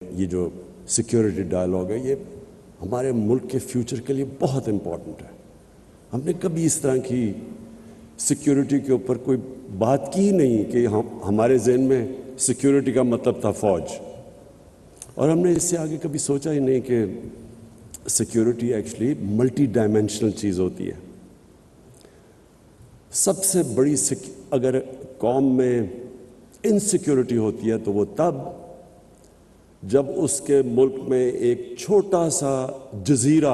یہ جو security dialogue ہے یہ ہمارے ملک کے فیوچر کے لیے بہت امپورٹنٹ ہے۔ ہم نے کبھی اس طرح کی سیکیورٹی کے اوپر کوئی بات کی نہیں کہ ہمارے ذہن میں سیکیورٹی کا مطلب تھا فوج، اور ہم نے اس سے آگے کبھی سوچا ہی نہیں کہ سیکیورٹی ایکچولی ملٹی ڈائمینشنل چیز ہوتی ہے۔ سب سے بڑی اگر قوم میں انسیکیورٹی ہوتی ہے تو وہ تب جب اس کے ملک میں ایک چھوٹا سا جزیرہ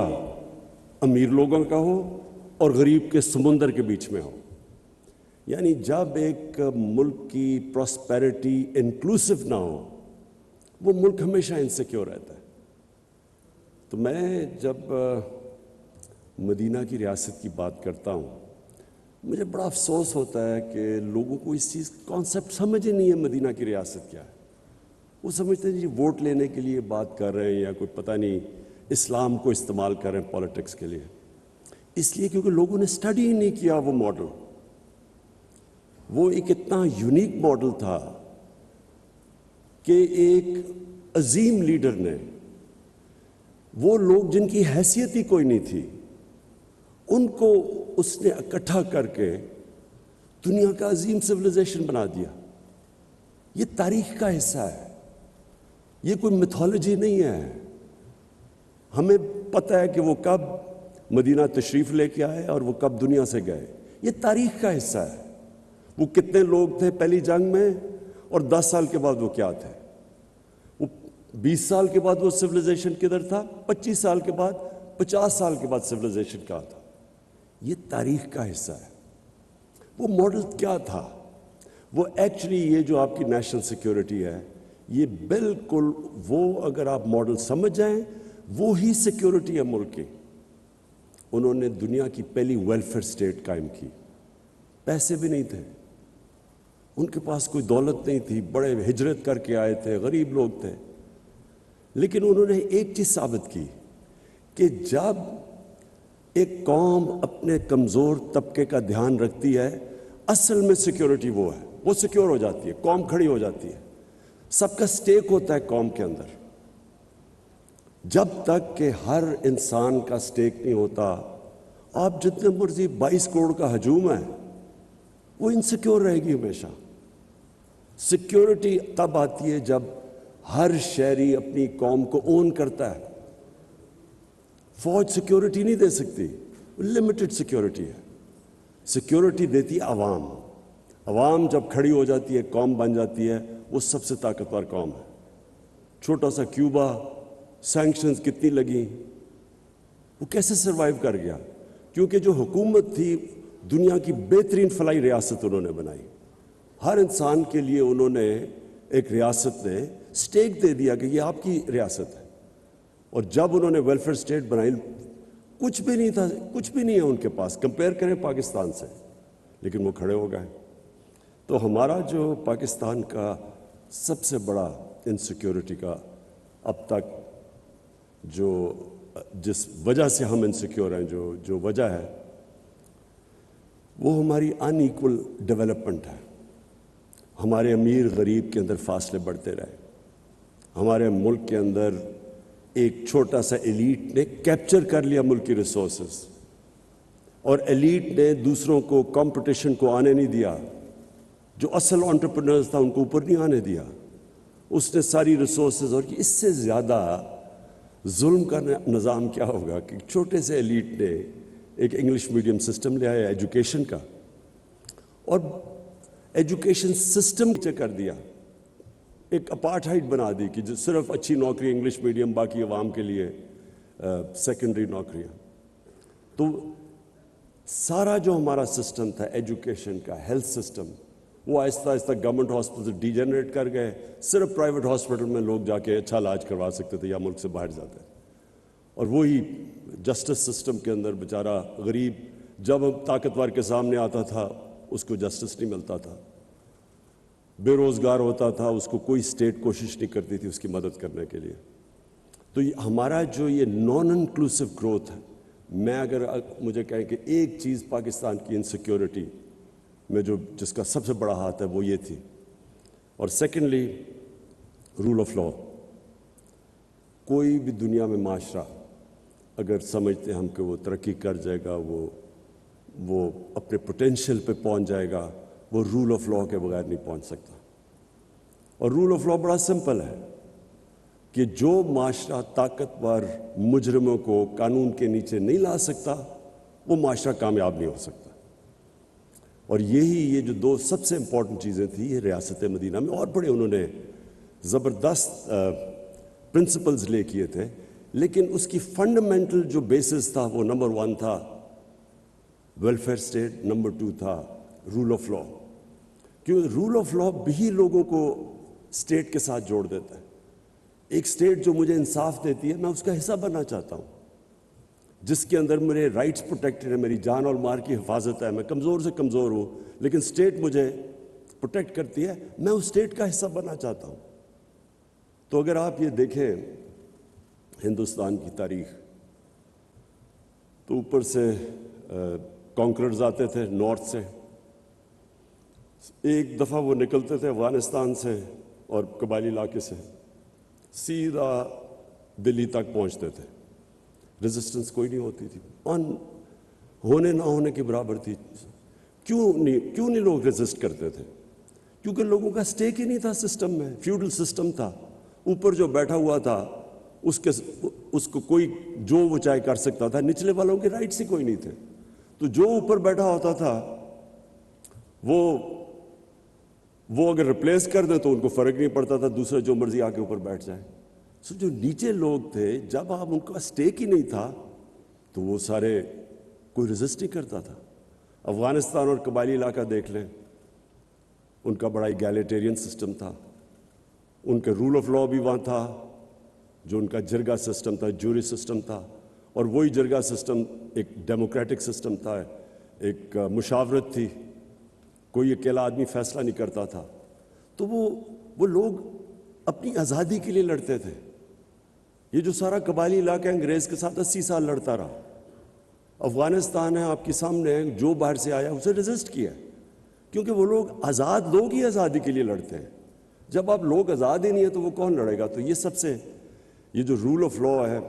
امیر لوگوں کا ہو اور غریب کے سمندر کے بیچ میں ہو، یعنی جب ایک ملک کی پراسپیرٹی انکلوسیو نہ ہو وہ ملک ہمیشہ انسیکیور رہتا ہے۔ تو میں جب مدینہ کی ریاست کی بات کرتا ہوں مجھے بڑا افسوس ہوتا ہے کہ لوگوں کو اس چیز کانسیپٹ سمجھ ہی نہیں ہے مدینہ کی ریاست کیا ہے۔ وہ سمجھتے ہیں جی ووٹ لینے کے لیے بات کر رہے ہیں یا کوئی پتہ نہیں اسلام کو استعمال کر رہے ہیں پولیٹکس کے لیے، اس لیے کیونکہ لوگوں نے اسٹڈی ہی نہیں کیا وہ ماڈل۔ وہ ایک اتنا یونیک ماڈل تھا کہ ایک عظیم لیڈر نے وہ لوگ جن کی حیثیت ہی کوئی نہیں تھی ان کو اس نے اکٹھا کر کے دنیا کا عظیم سویلائزیشن بنا دیا۔ یہ تاریخ کا حصہ ہے، یہ کوئی میتھولوجی نہیں ہے۔ ہمیں پتہ ہے کہ وہ کب مدینہ تشریف لے کے آئے اور وہ کب دنیا سے گئے، یہ تاریخ کا حصہ ہے۔ وہ کتنے لوگ تھے پہلی جنگ میں اور 10 سال کے بعد وہ کیا تھے، وہ 20 سال کے بعد وہ سویلائزیشن کدھر تھا، 25 سال کے بعد 50 سال کے بعد سویلائزیشن کہاں تھا۔ یہ تاریخ کا حصہ ہے۔ وہ ماڈل کیا تھا؟ وہ ایکچولی یہ جو آپ کی نیشنل سیکیورٹی ہے یہ بالکل وہ اگر آپ ماڈل سمجھ جائیں وہی سیکیورٹی ہے ملک کی۔ انہوں نے دنیا کی پہلی ویلفیئر سٹیٹ قائم کی، پیسے بھی نہیں تھے ان کے پاس، کوئی دولت نہیں تھی، بڑے ہجرت کر کے آئے تھے، غریب لوگ تھے، لیکن انہوں نے ایک چیز ثابت کی کہ جب ایک قوم اپنے کمزور طبقے کا دھیان رکھتی ہے اصل میں سیکیورٹی وہ ہے، وہ سیکیور ہو جاتی ہے، قوم کھڑی ہو جاتی ہے، سب کا سٹیک ہوتا ہے قوم کے اندر۔ جب تک کہ ہر انسان کا سٹیک نہیں ہوتا آپ جتنے مرضی 22 کروڑ کا ہجوم ہے وہ انسیکیور رہے گی ہمیشہ۔ سیکیورٹی تب آتی ہے جب ہر شہری اپنی قوم کو اون کرتا ہے۔ فوج سیکیورٹی نہیں دے سکتی، لمیٹڈ سیکیورٹی ہے۔ سیکیورٹی دیتی عوام، عوام جب کھڑی ہو جاتی ہے قوم بن جاتی ہے، وہ سب سے طاقتور قوم ہے۔ چھوٹا سا کیوبا، سینکشنز کتنی لگیں، وہ کیسے سروائیو کر گیا؟ کیونکہ جو حکومت تھی دنیا کی بہترین فلاحی ریاست انہوں نے بنائی، ہر انسان کے لیے انہوں نے ایک ریاست نے سٹیک دے دیا کہ یہ آپ کی ریاست ہے۔ اور جب انہوں نے ویلفیئر سٹیٹ بنائی کچھ بھی نہیں تھا، کچھ بھی نہیں ہے ان کے پاس، کمپیئر کریں پاکستان سے، لیکن وہ کھڑے ہو گئے۔ تو ہمارا جو پاکستان کا سب سے بڑا انسیکیورٹی کا اب تک جس وجہ سے ہم انسیکیور ہیں، جو وجہ ہے وہ ہماری ان ایکول ڈیولپمنٹ ہے۔ ہمارے امیر غریب کے اندر فاصلے بڑھتے رہے، ہمارے ملک کے اندر ایک چھوٹا سا ایلیٹ نے کیپچر کر لیا ملک کی ریسورسز، اور ایلیٹ نے دوسروں کو کمپٹیشن کو آنے نہیں دیا، جو اصل انٹرپرینرز تھا ان کو اوپر نہیں آنے دیا۔ اس نے ساری ریسورسز، اور اس سے زیادہ ظلم کا نظام کیا ہوگا کہ چھوٹے سے ایلیٹ نے ایک انگلش میڈیم سسٹم لے آیا ایجوکیشن کا، اور ایجوکیشن سسٹم کر دیا، ایک اپارٹھائڈ بنا دی کہ جو صرف اچھی نوکری انگلش میڈیم، باقی عوام کے لیے سیکنڈری نوکریاں۔ تو سارا جو ہمارا سسٹم تھا ایجوکیشن کا، ہیلتھ سسٹم، وہ آہستہ آہستہ گورنمنٹ ہاسپٹل ڈیجنریٹ کر گئے، صرف پرائیویٹ ہاسپٹل میں لوگ جا کے اچھا علاج کروا سکتے تھے یا ملک سے باہر جاتے۔ اور وہی جسٹس سسٹم کے اندر بیچارہ غریب جب طاقتور کے سامنے آتا تھا اس کو جسٹس نہیں ملتا تھا، بے روزگار ہوتا تھا، اس کو کوئی اسٹیٹ کوشش نہیں کرتی تھی اس کی مدد کرنے کے لیے۔ تو ہمارا جو یہ نان انکلوسیو گروتھ ہے، میں اگر مجھے کہیں کہ ایک چیز پاکستان کی انسیکیورٹی میں جس کا سب سے بڑا ہاتھ ہے وہ یہ تھی، اور سیکنڈلی رول آف لاء۔ کوئی بھی دنیا میں معاشرہ اگر سمجھتے ہم کہ وہ ترقی کر جائے گا، وہ اپنے پوٹینشیل پہ پہنچ جائے گا، وہ رول آف لاء کے بغیر نہیں پہنچ سکتا. اور رول آف لاء بڑا سمپل ہے کہ جو معاشرہ طاقتور مجرموں کو قانون کے نیچے نہیں لا سکتا وہ معاشرہ کامیاب نہیں ہو سکتا. اور یہ جو دو سب سے امپورٹنٹ چیزیں تھیں یہ ریاست مدینہ میں، اور بڑے انہوں نے زبردست پرنسپلز لے کیے تھے، لیکن اس کی فنڈامنٹل جو بیسس تھا وہ نمبر 1 تھا ویلفیئر اسٹیٹ، نمبر 2 تھا رول آف لاء. کیونکہ رول آف لاء بھی لوگوں کو اسٹیٹ کے ساتھ جوڑ دیتا ہے. ایک اسٹیٹ جو مجھے انصاف دیتی ہے میں اس کا حصہ بننا چاہتا ہوں، جس کے اندر میرے رائٹس پروٹیکٹڈ ہیں، میری جان اور مال کی حفاظت ہے، میں کمزور سے کمزور ہوں لیکن اسٹیٹ مجھے پروٹیکٹ کرتی ہے، میں اس اسٹیٹ کا حصہ بننا چاہتا ہوں. تو اگر آپ یہ دیکھیں ہندوستان کی تاریخ تو اوپر سے کانکررز آتے تھے نارتھ سے، ایک دفعہ وہ نکلتے تھے افغانستان سے اور قبائلی علاقے سے سیدھا دلی تک پہنچتے تھے. ریزسٹنس کوئی نہیں ہوتی تھی، ہونے نہ ہونے کے برابر تھی. کیوں نہیں لوگ ریزسٹ کرتے تھے؟ کیونکہ لوگوں کا سٹیک ہی نہیں تھا سسٹم میں. فیوڈل سسٹم تھا، اوپر جو بیٹھا ہوا تھا اس کو کوئی جو وہ چاہے کر سکتا تھا، نچلے والوں کے رائٹس ہی کوئی نہیں تھے. تو جو اوپر بیٹھا ہوتا تھا وہ اگر ریپلیس کر دیں تو ان کو فرق نہیں پڑتا تھا، دوسرا جو مرضی آ کے اوپر بیٹھ جائے. سو جو نیچے لوگ تھے جب آپ ان کا سٹیک ہی نہیں تھا تو وہ سارے کوئی ریزسٹ نہیں کرتا تھا. افغانستان اور قبائلی علاقہ دیکھ لیں، ان کا بڑا ایگیلیٹیرین سسٹم تھا، ان کے رول آف لاء بھی وہاں تھا، جو ان کا جرگہ سسٹم تھا، جوری سسٹم تھا، اور وہی جرگہ سسٹم ایک ڈیموکریٹک سسٹم تھا، ایک مشاورت تھی، کوئی اکیلا آدمی فیصلہ نہیں کرتا تھا. تو وہ لوگ اپنی آزادی کے لیے لڑتے تھے. یہ جو سارا قبائلی علاقہ انگریز کے ساتھ 80 سال لڑتا رہا. افغانستان ہے آپ کے سامنے، جو باہر سے آیا اسے ریزسٹ کیا، کیونکہ وہ لوگ آزاد لوگ ہی آزادی کے لیے لڑتے ہیں. جب آپ لوگ آزاد ہی نہیں ہیں تو وہ کون لڑے گا؟ تو یہ جو رول آف لاء ہے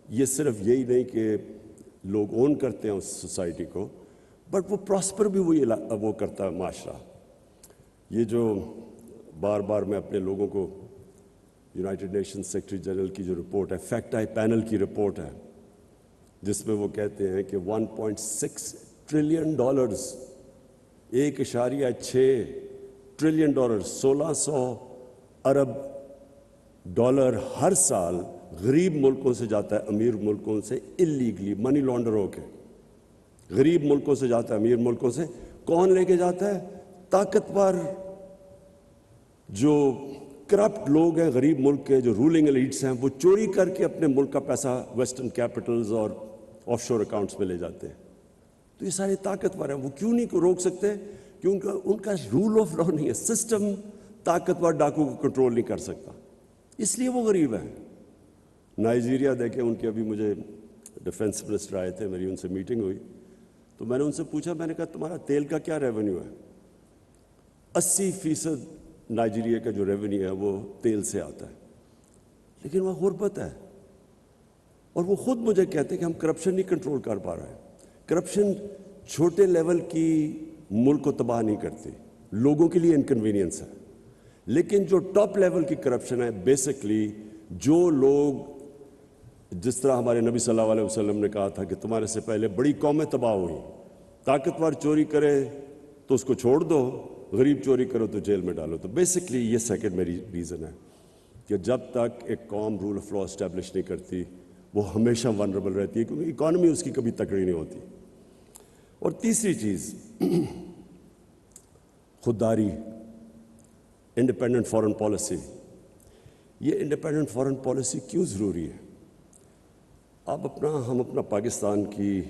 یہ صرف یہی نہیں کہ لوگ اون کرتے ہیں اس سوسائٹی کو، بٹ وہ پراسپر بھی وہ کرتا ہے معاشرہ. یہ جو بار بار میں اپنے لوگوں کو یونائٹڈ نیشن سیکرٹری جنرل کی جو رپورٹ ہے، فیکٹ آئی پینل کی رپورٹ ہے، جس میں وہ کہتے ہیں کہ $1.6 ٹریلین، 1.6 ٹریلین ڈالر، 1600 ارب ڈالر ہر سال غریب ملکوں سے جاتا ہے امیر ملکوں سے اللیگلی، منی لانڈر ہو کے. غریب ملکوں سے جاتا ہے امیر ملکوں سے. کون لے کے جاتا ہے؟ طاقتور جو کرپٹ لوگ ہیں غریب ملک کے، جو رولنگ ایلیٹس ہیں، وہ چوری کر کے اپنے ملک کا پیسہ ویسٹرن کیپٹلز اور آف شور اکاؤنٹس میں لے جاتے ہیں. تو یہ سارے طاقتور ہیں، وہ کیوں نہیں کو روک سکتے؟ کیونکہ ان کا رول آف لاء نہیں ہے. سسٹم طاقتور ڈاکو کو کنٹرول نہیں کر سکتا، اس لیے وہ غریب ہیں. نائجیریا دیکھیں، ان کے ابھی مجھے ڈیفنس منسٹر آئے تھے، میری ان سے میٹنگ ہوئی تو میں نے ان سے پوچھا، میں نے کہا تمہارا تیل کا کیا ریونیو ہے؟ 80% نائجیریا کا جو ریونیو ہے وہ تیل سے آتا ہے، لیکن وہ غربت ہے. اور وہ خود مجھے کہتے ہیں کہ ہم کرپشن نہیں کنٹرول کر پا رہے ہیں. کرپشن چھوٹے لیول کی ملک کو تباہ نہیں کرتی، لوگوں کے لیے انکنوینئنس ہے. لیکن جو ٹاپ لیول کی کرپشن ہے، بیسکلی جو لوگ، جس طرح ہمارے نبی صلی اللہ علیہ وسلم نے کہا تھا کہ تمہارے سے پہلے بڑی قومیں تباہ ہوئی، طاقتور چوری کرے تو اس کو چھوڑ دو، غریب چوری کرو تو جیل میں ڈالو. تو بیسکلی یہ سیکنڈ میری ریزن ہے کہ جب تک ایک قوم رول آف لاء اسٹیبلش نہیں کرتی وہ ہمیشہ ونربل رہتی ہے، کیونکہ اکانومی اس کی کبھی تکڑی نہیں ہوتی. اور تیسری چیز خودداری، انڈیپینڈنٹ فارن پالیسی. یہ انڈیپینڈنٹ فارن پالیسی کیوں ضروری ہے؟ ہم اپنا پاکستان کی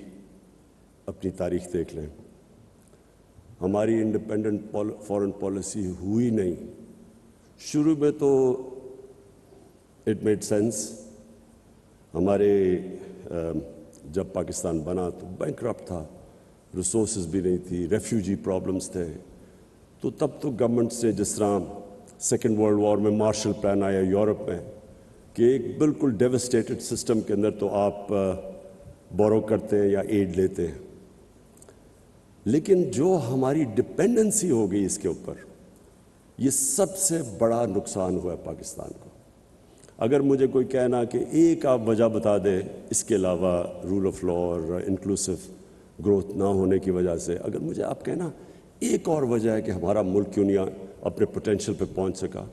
اپنی تاریخ دیکھ لیں. ہماری انڈیپینڈنٹ فارن پالیسی ہوئی نہیں. شروع میں تو اٹ میڈ سینس. ہمارے جب پاکستان بنا تو بینکرپٹ تھا، ریسورسز بھی نہیں تھی، ریفیوجی پرابلمز تھے. تو تب تو گورنمنٹ سے، جس طرح سیکنڈ ورلڈ وار میں مارشل پلان آیا یورپ میں کہ ایک بالکل ڈیوسٹیٹڈ سسٹم کے اندر تو آپ بورو کرتے ہیں یا ایڈ لیتے ہیں، لیکن جو ہماری ڈپینڈنسی ہو گئی اس کے اوپر، یہ سب سے بڑا نقصان ہوا ہے پاکستان کو۔ اگر مجھے کوئی کہنا کہ ایک آپ وجہ بتا دیں اس کے علاوہ رول آف لا اور انکلوسو گروتھ نہ ہونے کی وجہ سے، اگر مجھے آپ کہنا ایک اور وجہ ہے کہ ہمارا ملک کیوں نہیں اپنے پوٹینشیل پہ پہنچ سکا۔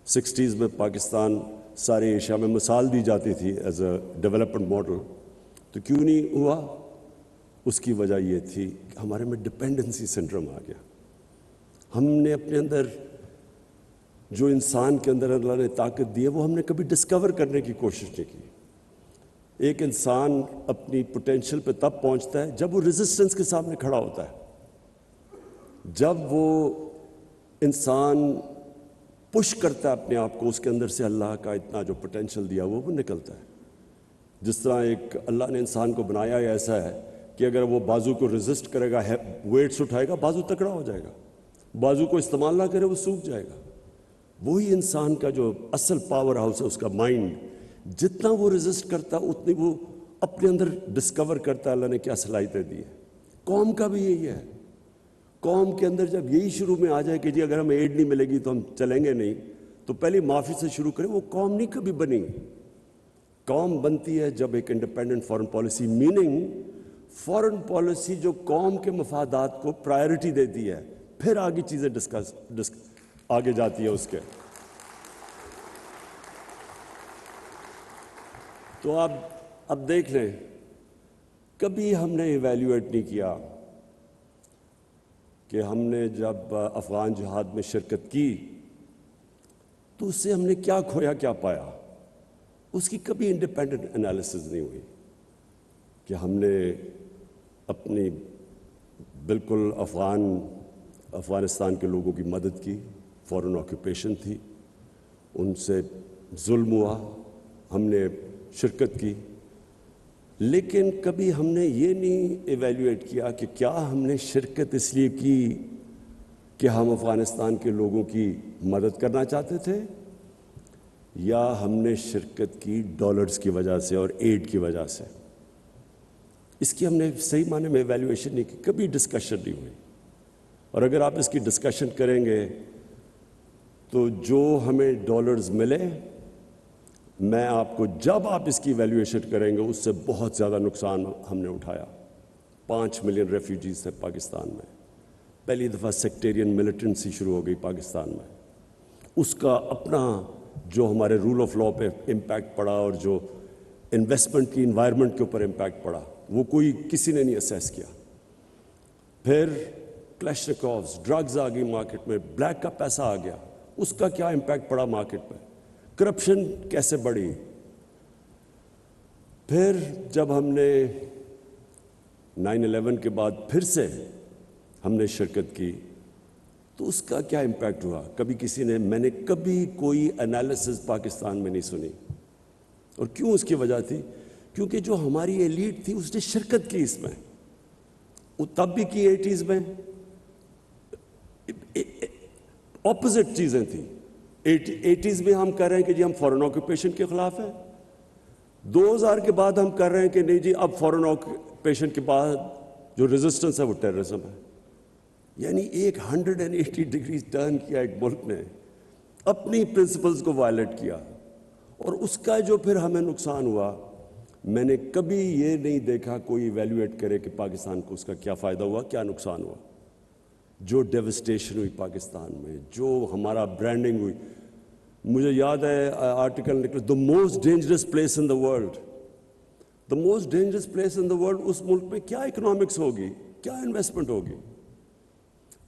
60s میں پاکستان سارے ایشیا میں مثال دی جاتی تھی ایز اے ڈیولپمنٹ ماڈل، تو کیوں نہیں ہوا؟ اس کی وجہ یہ تھی کہ ہمارے میں ڈپینڈنسی سنڈروم آ گیا۔ ہم نے اپنے اندر جو انسان کے اندر اللہ نے طاقت دی ہے وہ ہم نے کبھی ڈسکور کرنے کی کوشش نہیں کی۔ ایک انسان اپنی پوٹینشیل پہ تب پہنچتا ہے جب وہ ریزسٹنس کے سامنے کھڑا ہوتا ہے، جب وہ انسان پش کرتا ہے اپنے آپ کو، اس کے اندر سے اللہ کا اتنا جو پوٹینشیل دیا وہ نکلتا ہے۔ جس طرح ایک اللہ نے انسان کو بنایا ایسا ہے کہ اگر وہ بازو کو ریزسٹ کرے گا، ویٹس اٹھائے گا، بازو تکڑا ہو جائے گا، بازو کو استعمال نہ کرے وہ سوکھ جائے گا۔ وہی انسان کا جو اصل پاور ہاؤس ہے، اس کا مائنڈ، جتنا وہ ریزسٹ کرتا ہے اتنی وہ اپنے اندر ڈسکور کرتا ہے اللہ نے کیا صلاحیتیں دی ہیں۔ قوم کا بھی یہی ہے۔ قوم کے اندر جب یہی شروع میں آ جائے کہ جی اگر ہمیں ایڈ نہیں ملے گی تو ہم چلیں گے نہیں، تو پہلی معافی سے شروع کریں، وہ قوم نہیں کبھی بنی۔ قوم بنتی ہے جب ایک independent foreign policy, meaning foreign policy جو قوم کے مفادات کو پرائرٹی دیتی ہے، پھر آگے چیزیں آگے جاتی ہے اس کے۔ تو اب دیکھ لیں، کبھی ہم نے ایویلیویٹ نہیں کیا کہ ہم نے جب افغان جہاد میں شرکت کی تو اس سے ہم نے کیا کھویا کیا پایا، اس کی کبھی انڈیپینڈنٹ انالیسز نہیں ہوئی کہ ہم نے اپنی بالکل افغانستان کے لوگوں کی مدد کی، فورن آکوپیشن تھی، ان سے ظلم ہوا، ہم نے شرکت کی، لیکن کبھی ہم نے یہ نہیں ایویلیویٹ کیا کہ کیا ہم نے شرکت اس لیے کی کہ ہم افغانستان کے لوگوں کی مدد کرنا چاہتے تھے، یا ہم نے شرکت کی ڈالرز کی وجہ سے اور ایڈ کی وجہ سے۔ اس کی ہم نے صحیح معنی میں ایویلیویشن نہیں کی، کبھی ڈسکشن نہیں ہوئی۔ اور اگر آپ اس کی ڈسکشن کریں گے تو جو ہمیں ڈالرز ملے، میں آپ کو جب آپ اس کی ایویلیویشن کریں گے اس سے بہت زیادہ نقصان ہم نے اٹھایا۔ 5 ملین ریفیوجیز تھے پاکستان میں، پہلی دفعہ سیکٹیرین ملیٹنسی شروع ہو گئی پاکستان میں، اس کا اپنا جو ہمارے رول آف لا پہ امپیکٹ پڑا اور جو انویسٹمنٹ کی انوائرمنٹ کے اوپر امپیکٹ پڑا، وہ کسی نے نہیں اسیس کیا۔ پھر کلیشنکوفز، ڈرگز آ گئی مارکیٹ میں، بلیک کا پیسہ آ گیا، اس کا کیا امپیکٹ پڑا مارکیٹ پہ، کرپشن کیسے بڑھی۔ پھر جب ہم نے 9/11 کے بعد پھر سے ہم نے شرکت کی تو اس کا کیا امپیکٹ ہوا، میں نے کبھی کوئی انالیسز پاکستان میں نہیں سنی۔ اور کیوں؟ اس کی وجہ تھی کیونکہ جو ہماری ایلیٹ تھی اس نے شرکت کی اس میں، وہ تب بھی کی 80s میں، اپوزٹ چیزیں تھیں۔ 80s میں ہم کہہ رہے ہیں کہ جی ہم فورن آکوپیشن کے خلاف ہیں، 2000 کے بعد ہم کر رہے ہیں کہ نہیں جی اب فورن آکوپیشن کے بعد جو ریزسٹنس ہے وہ ٹیررزم ہے۔ یعنی ایک 180 ڈگری ٹرن کیا ایک ملک نے، اپنی پرنسپلز کو وائلیٹ کیا، اور اس کا جو پھر ہمیں نقصان ہوا، میں نے کبھی یہ نہیں دیکھا کوئی ایویلیویٹ کرے کہ پاکستان کو اس کا کیا فائدہ ہوا، کیا نقصان ہوا۔ جو ڈیوسٹیشن ہوئی پاکستان میں، جو ہمارا برانڈنگ ہوئی، مجھے یاد ہے آرٹیکل نکلا، the most dangerous place in the world، the most dangerous place in the world، اس ملک میں کیا اکنامکس ہوگی، کیا انویسٹمنٹ ہوگی۔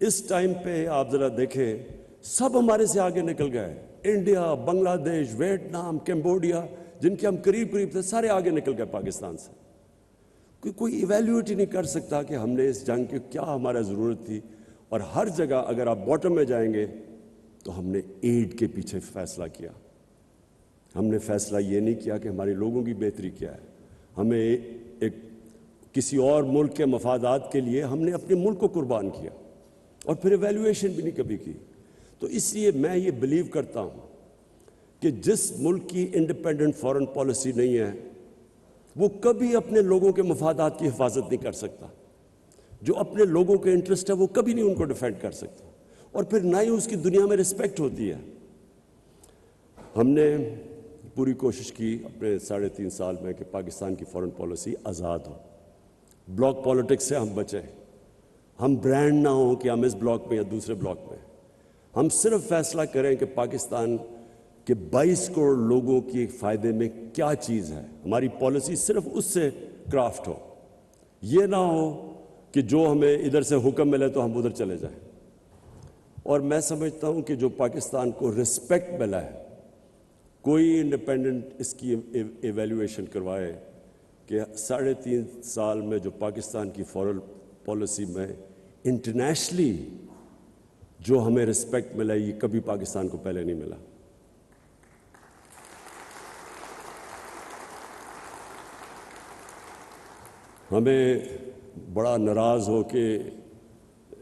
اس ٹائم پہ آپ ذرا دیکھیں، سب ہمارے سے آگے نکل گئے، انڈیا، بنگلہ دیش، ویتنام، کمبوڈیا، جن کے ہم قریب تھے، سارے آگے نکل گئے پاکستان سے۔ کوئی ایویلیویٹ ہی نہیں کر سکتا کہ ہم نے اس جنگ کی کیا ہمارا ضرورت تھی۔ اور ہر جگہ اگر آپ باٹم میں جائیں گے تو ہم نے ایڈ کے پیچھے فیصلہ کیا، ہم نے فیصلہ یہ نہیں کیا کہ ہمارے لوگوں کی بہتری کیا ہے۔ ہمیں ایک کسی اور ملک کے مفادات کے لیے ہم نے اپنے ملک کو قربان کیا، اور پھر ایویلیویشن بھی نہیں کبھی کی۔ تو اس لیے میں یہ بلیو کرتا ہوں کہ جس ملک کی انڈیپینڈنٹ فارن پالیسی نہیں ہے وہ کبھی اپنے لوگوں کے مفادات کی حفاظت نہیں کر سکتا. جو اپنے لوگوں کے انٹرسٹ ہے وہ کبھی نہیں ان کو ڈیفینڈ کر سکتا, اور پھر نہ ہی اس کی دنیا میں رسپیکٹ ہوتی ہے. ہم نے پوری کوشش کی اپنے 3.5 سال میں کہ پاکستان کی فارن پالیسی آزاد ہو, بلاک پالیٹکس سے ہم بچیں, ہم برانڈ نہ ہوں کہ ہم اس بلاک میں یا دوسرے بلاک میں. ہم صرف فیصلہ کریں کہ پاکستان کے 22 کروڑ لوگوں کے فائدے میں کیا چیز ہے, ہماری پالیسی صرف اس سے کرافٹ ہو. یہ نہ ہو کہ جو ہمیں ادھر سے حکم ملے تو ہم ادھر چلے جائیں. اور میں سمجھتا ہوں کہ جو پاکستان کو رسپیکٹ ملا ہے, کوئی انڈیپینڈنٹ اس کی ایویلیویشن کروائے کہ 3.5 سال میں جو پاکستان کی فارن پالیسی میں انٹرنیشنلی جو ہمیں رسپیکٹ ملا یہ کبھی پاکستان کو پہلے نہیں ملا. ہمیں بڑا ناراض ہو کے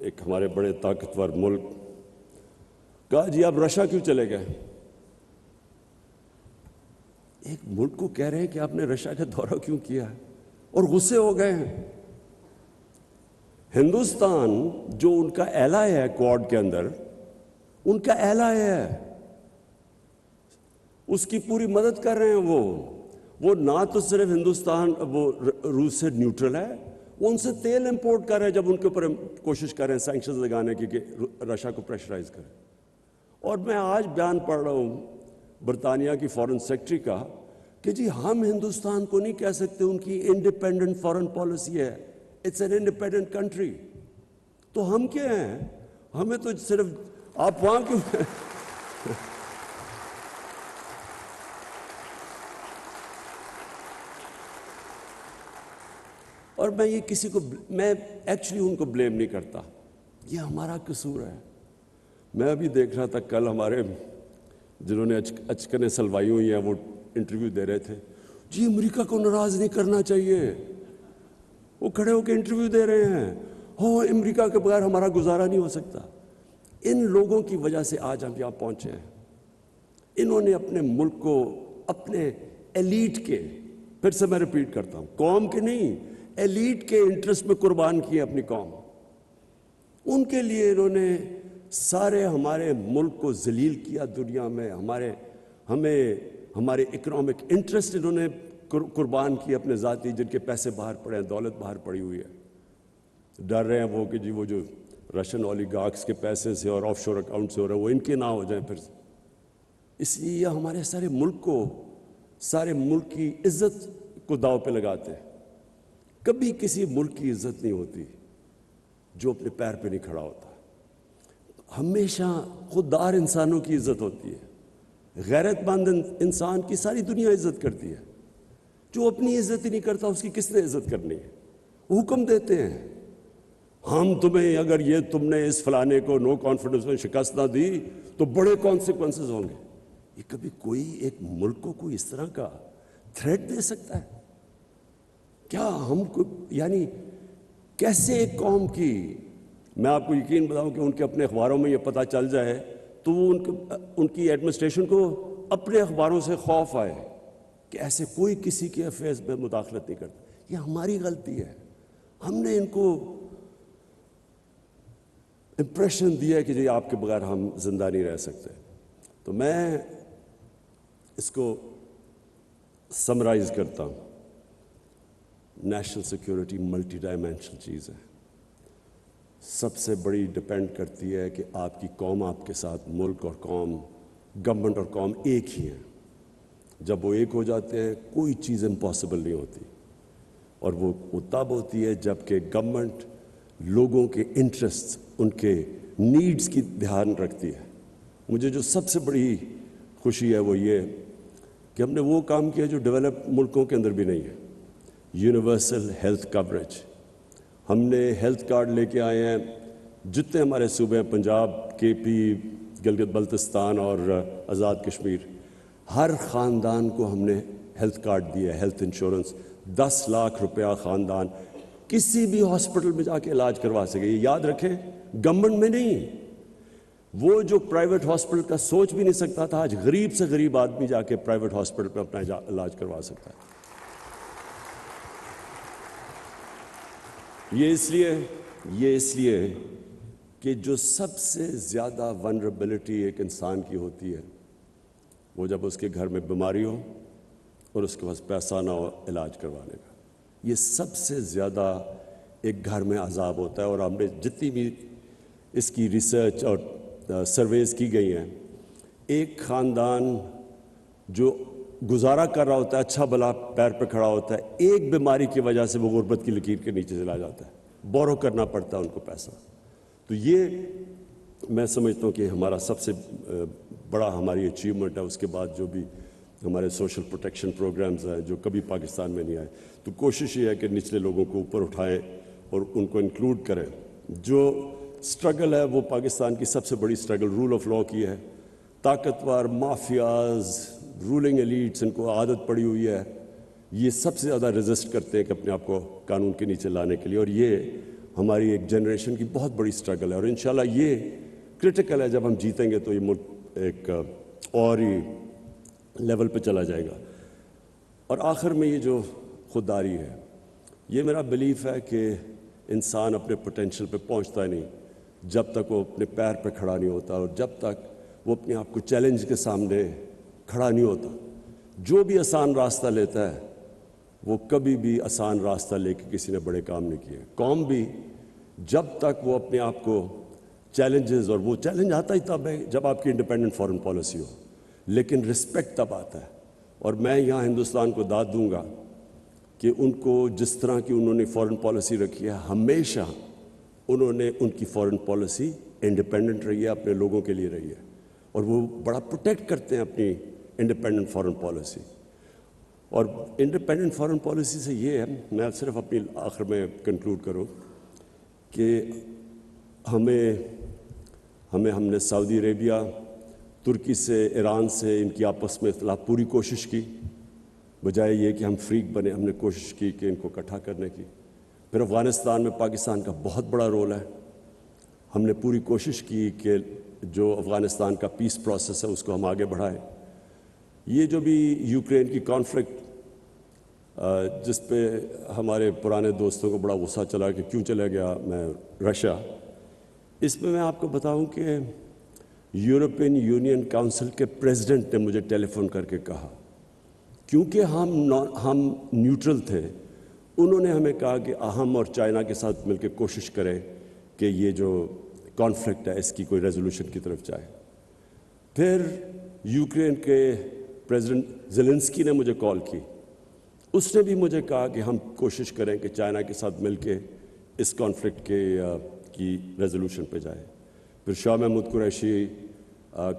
ایک ہمارے بڑے طاقتور ملک کہا جی آپ رشیا کیوں چلے گئے. ایک ملک کو کہہ رہے ہیں کہ آپ نے رشیا کا دورہ کیوں کیا ہے, اور غصے ہو گئے ہیں. ہندوستان جو ان کا ایلائی ہے کوڈ کے اندر, ان کا ایلائی ہے, اس کی پوری مدد کر رہے ہیں. وہ نہ تو صرف ہندوستان وہ روس سے نیوٹرل ہے, وہ ان سے تیل امپورٹ کر رہے ہیں جب ان کے اوپر کوشش کر رہے ہیں سینکشنز لگانے کی کہ رشیا کو پریشرائز کریں. اور میں آج بیان پڑھ رہا ہوں برطانیہ کی فارن سیکرٹری کا کہ جی ہم ہندوستان کو نہیں کہہ سکتے ان کی انڈیپینڈنٹ فارن پالیسی ہے, اٹس این انڈیپینڈنٹ کنٹری. تو ہم کیا ہیں, ہمیں تو صرف آپ وہاں کیوں اور میں یہ کسی کو میں ایکچولی ان کو بلیم نہیں کرتا, یہ ہمارا قصور ہے. میں ابھی دیکھ رہا تھا کل ہمارے جنہوں نے اچکنیں سلوائی ہوئی ہیں وہ انٹرویو دے رہے تھے, جی امریکہ کو ناراض نہیں کرنا چاہیے, وہ کھڑے ہو کے انٹرویو دے رہے ہیں, ہو امریکہ کے بغیر ہمارا گزارا نہیں ہو سکتا. ان لوگوں کی وجہ سے آج ہم یہاں پہنچے ہیں. انہوں نے اپنے ملک کو اپنے ایلیٹ کے, پھر سے میں ریپیٹ کرتا ہوں, قوم کے نہیں, ایلیٹ کے انٹرسٹ میں قربان کیے اپنی قوم. ان کے لیے انہوں نے سارے ہمارے ملک کو ذلیل کیا دنیا میں, ہمارے اکنامک انٹرسٹ انہوں نے قربان کیے اپنے ذاتی, جن کے پیسے باہر پڑے ہیں, دولت باہر پڑی ہوئی ہے. ڈر رہے ہیں وہ کہ جی وہ جو رشین اولیگارکس کے پیسے سے اور آف شور اکاؤنٹ سے ہو رہے ہیں وہ ان کے نہ ہو جائیں پھر. اس لیے یہ ہمارے سارے ملک کی عزت کو داؤ پہ لگاتے ہیں. کبھی کسی ملک کی عزت نہیں ہوتی جو اپنے پیر پہ نہیں کھڑا ہوتا. ہمیشہ خوددار انسانوں کی عزت ہوتی ہے. غیرت مند انسان کی ساری دنیا عزت کرتی ہے. جو اپنی عزت ہی نہیں کرتا اس کی کس نے عزت کرنی ہے. وہ حکم دیتے ہیں, ہم تمہیں اگر یہ تم نے اس فلانے کو نو کانفیڈنس میں شکست نہ دی تو بڑے کانسیکوینسز ہوں گے. یہ کبھی کوئی ایک ملک کو کوئی اس طرح کا تھریٹ دے سکتا ہے کیا؟ ہم کو یعنی کیسے ایک قوم کی, میں آپ کو یقین بتاؤں کہ ان کے اپنے اخباروں میں یہ پتہ چل جائے تو وہ ان کی ایڈمنسٹریشن کو اپنے اخباروں سے خوف آئے کہ ایسے کوئی کسی کے افیئرز میں مداخلت نہیں کرتا. یہ ہماری غلطی ہے. ہم نے ان کو امپریشن دیا ہے کہ جی آپ کے بغیر ہم زندہ نہیں رہ سکتے. تو میں اس کو سمرائز کرتا ہوں. نیشنل سیکیورٹی ملٹی ڈائمینشنل چیز ہے. سب سے بڑی ڈپینڈ کرتی ہے کہ آپ کی قوم آپ کے ساتھ, ملک اور قوم, گورنمنٹ اور قوم ایک ہی ہیں. جب وہ ایک ہو جاتے ہیں کوئی چیز امپاسبل نہیں ہوتی. اور وہ تب ہوتی ہے جب کہ گورنمنٹ لوگوں کے انٹرسٹ, ان کے نیڈز کی دھیان رکھتی ہے. مجھے جو سب سے بڑی خوشی ہے وہ یہ کہ ہم نے وہ کام کیا جو ڈیولپ ملکوں کے اندر بھی نہیں ہے. Universal health coverage. ہم نے ہیلتھ کارڈ لے کے آئے ہیں جتنے ہمارے صوبے ہیں, پنجاب, کے پی, گلگت بلتستان اور آزاد کشمیر, ہر خاندان کو ہم نے ہیلتھ کارڈ دیا, ہیلتھ انشورنس. 10 لاکھ روپیہ خاندان کسی بھی ہاسپٹل میں جا کے علاج کروا سکے. یہ یاد رکھیں, گورنمنٹ میں نہیں, وہ جو پرائیویٹ ہاسپٹل کا سوچ بھی نہیں سکتا تھا، آج غریب سے غریب آدمی جا کے پرائیویٹ ہاسپٹل پہ اپنا علاج کروا سکتا ہے۔ یہ اس لیے کہ جو سب سے زیادہ ونربلٹی ایک انسان کی ہوتی ہے وہ جب اس کے گھر میں بیماری ہو اور اس کے پاس پیسہ نہ ہو علاج کروانے کا، یہ سب سے زیادہ ایک گھر میں عذاب ہوتا ہے۔ اور ہم نے جتنی بھی اس کی ریسرچ اور سرویز کی گئی ہیں، ایک خاندان جو گزارا کر رہا ہوتا ہے، اچھا بھلا پیر پہ کھڑا ہوتا ہے، ایک بیماری کی وجہ سے وہ غربت کی لکیر کے نیچے چلا جاتا ہے، بورو کرنا پڑتا ہے ان کو پیسہ۔ تو یہ میں سمجھتا ہوں کہ ہمارا سب سے بڑا ہماری اچیومنٹ ہے۔ اس کے بعد جو بھی ہمارے سوشل پروٹیکشن پروگرامز ہیں جو کبھی پاکستان میں نہیں آئے، تو کوشش یہ ہے کہ نچلے لوگوں کو اوپر اٹھائیں اور ان کو انکلوڈ کریں۔ جو سٹرگل ہے وہ پاکستان کی سب سے بڑی سٹرگل رول آف لاء کی ہے۔ طاقتور مافیاز، رولنگ ایلیٹس، ان کو عادت پڑی ہوئی ہے، یہ سب سے زیادہ ریزسٹ کرتے ہیں کہ اپنے آپ کو قانون کے نیچے لانے کے لیے، اور یہ ہماری ایک جنریشن کی بہت بڑی سٹرگل ہے، اور انشاءاللہ یہ کرٹیکل ہے۔ جب ہم جیتیں گے تو یہ ملک ایک اور ہی لیول پہ چلا جائے گا۔ اور آخر میں یہ جو خودداری ہے، یہ میرا بلیف ہے کہ انسان اپنے پوٹینشیل پہ پہنچتا ہی نہیں جب تک وہ اپنے پیر پہ کھڑا نہیں ہوتا، اور جب تک وہ اپنے آپ کو چیلنج کے سامنے کھڑا نہیں ہوتا۔ جو بھی آسان راستہ لیتا ہے وہ کبھی بھی آسان راستہ لے کے کسی نے بڑے کام نہیں کیے۔ قوم بھی جب تک وہ اپنے آپ کو چیلنجز، اور وہ چیلنج آتا ہی تب ہے جب آپ کی انڈیپینڈنٹ فارن پالیسی ہو، لیکن رسپیکٹ تب آتا ہے۔ اور میں یہاں ہندوستان کو داد دوں گا کہ ان کو جس طرح کی انہوں نے فارن پالیسی رکھی ہے، ہمیشہ انہوں نے ان کی فارن پالیسی انڈیپینڈنٹ رہی ہے، اپنے لوگوں کے لیے رہی ہے، اور وہ بڑا پروٹیکٹ کرتے ہیں اپنی انڈیپینڈنٹ فارن پالیسی۔ اور انڈیپینڈنٹ فارن پالیسی سے یہ ہے، میں صرف اپنی آخر میں کنکلوڈ کروں کہ ہم نے سعودی عربیہ، ترکی سے، ایران سے، ان کی آپس میں اختلاف پوری کوشش کی، بجائے یہ کہ ہم فریق بنے، ہم نے کوشش کی کہ ان کو اکٹھا کرنے کی۔ پھر افغانستان میں پاکستان کا بہت بڑا رول ہے، ہم نے پوری کوشش کی کہ جو افغانستان کا پیس پروسیس ہے اس کو ہم آگے بڑھائیں۔ یہ جو بھی یوکرین کی کانفلکٹ جس پہ ہمارے پرانے دوستوں کو بڑا غصہ چلا کہ کیوں چلا گیا میں رشیا، اس میں آپ کو بتاؤں کہ یورپین یونین کونسل کے پریزیڈنٹ نے مجھے ٹیلی فون کر کے کہا، کیونکہ ہم نیوٹرل تھے، انہوں نے ہمیں کہا کہ ہم اور چائنا کے ساتھ مل کے کوشش کریں کہ یہ جو کانفلکٹ ہے اس کی کوئی ریزولوشن کی طرف جائے۔ پھر یوکرین کے پریزیڈنٹ زیلنسکی نے مجھے کال کی، اس نے بھی مجھے کہا کہ ہم کوشش کریں کہ چائنا کے ساتھ مل کے اس کانفلکٹ کی ریزولوشن پہ جائے۔ پھر شاہ محمود قریشی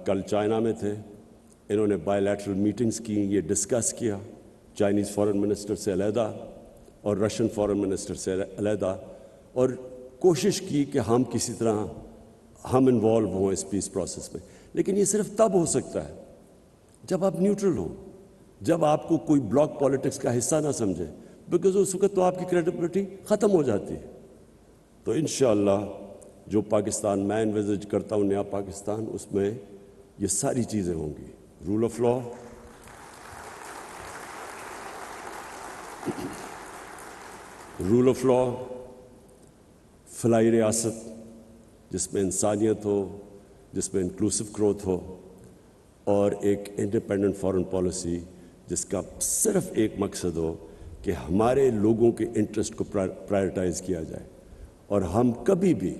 کل چائنا میں تھے، انہوں نے بائی لیٹرل میٹنگز کی، یہ ڈسکس کیا چائنیز فارن منسٹر سے علیحدہ اور رشین فارن منسٹر سے علیحدہ، اور کوشش کی کہ ہم کسی طرح ہم انوالو ہوں اس پیس پروسیس میں۔ لیکن یہ صرف تب ہو سکتا ہے جب آپ نیوٹرل ہوں، جب آپ کو کوئی بلاک پالیٹکس کا حصہ نہ سمجھے، بیکاز اس وقت تو آپ کی کریڈیبلٹی ختم ہو جاتی ہے۔ تو انشاءاللہ جو پاکستان میں انویزج کرتا ہوں، نیا پاکستان، اس میں یہ ساری چیزیں ہوں گی: رول آف لاء، فلاحی ریاست جس میں انسانیت ہو، جس میں انکلوسیو گروتھ ہو، اور ایک انڈیپینڈنٹ فارن پالیسی جس کا صرف ایک مقصد ہو کہ ہمارے لوگوں کے انٹرسٹ کو پرائرٹائز کیا جائے۔ اور ہم کبھی بھی،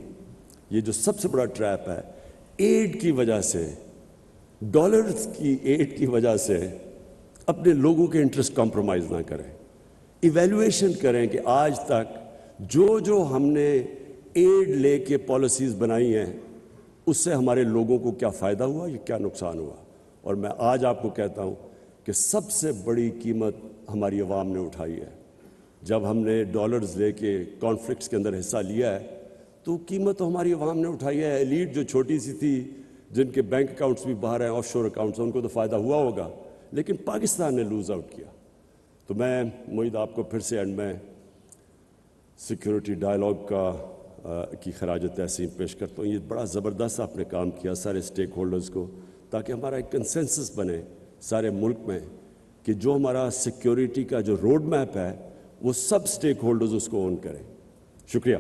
یہ جو سب سے بڑا ٹریپ ہے، ایڈ کی وجہ سے، ڈالرز کی ایڈ کی وجہ سے اپنے لوگوں کے انٹرسٹ کمپرومائز نہ کریں۔ ایویلویشن کریں کہ آج تک جو ہم نے ایڈ لے کے پالیسیز بنائی ہیں اس سے ہمارے لوگوں کو کیا فائدہ ہوا یا کیا نقصان ہوا۔ اور میں آج آپ کو کہتا ہوں کہ سب سے بڑی قیمت ہماری عوام نے اٹھائی ہے۔ جب ہم نے ڈالرز لے کے کانفلکٹس کے اندر حصہ لیا ہے تو قیمت تو ہماری عوام نے اٹھائی ہے۔ ایلیٹ جو چھوٹی سی تھی، جن کے بینک اکاؤنٹس بھی باہر ہیں، آف شور اکاؤنٹس، ان کو تو فائدہ ہوا ہوگا، لیکن پاکستان نے لوز آؤٹ کیا۔ تو میں معید آپ کو پھر سے اینڈ میں سیکیورٹی ڈائلاگ کا کی خراج تحسین پیش کرتا ہوں. یہ بڑا زبردست آپ نے کام کیا سارے اسٹیک ہولڈرز کو، تاکہ ہمارا ایک کنسنسس بنے سارے ملک میں کہ جو ہمارا سیکیورٹی کا جو روڈ میپ ہے وہ سب اسٹیک ہولڈرز اس کو اون کریں. شکریہ.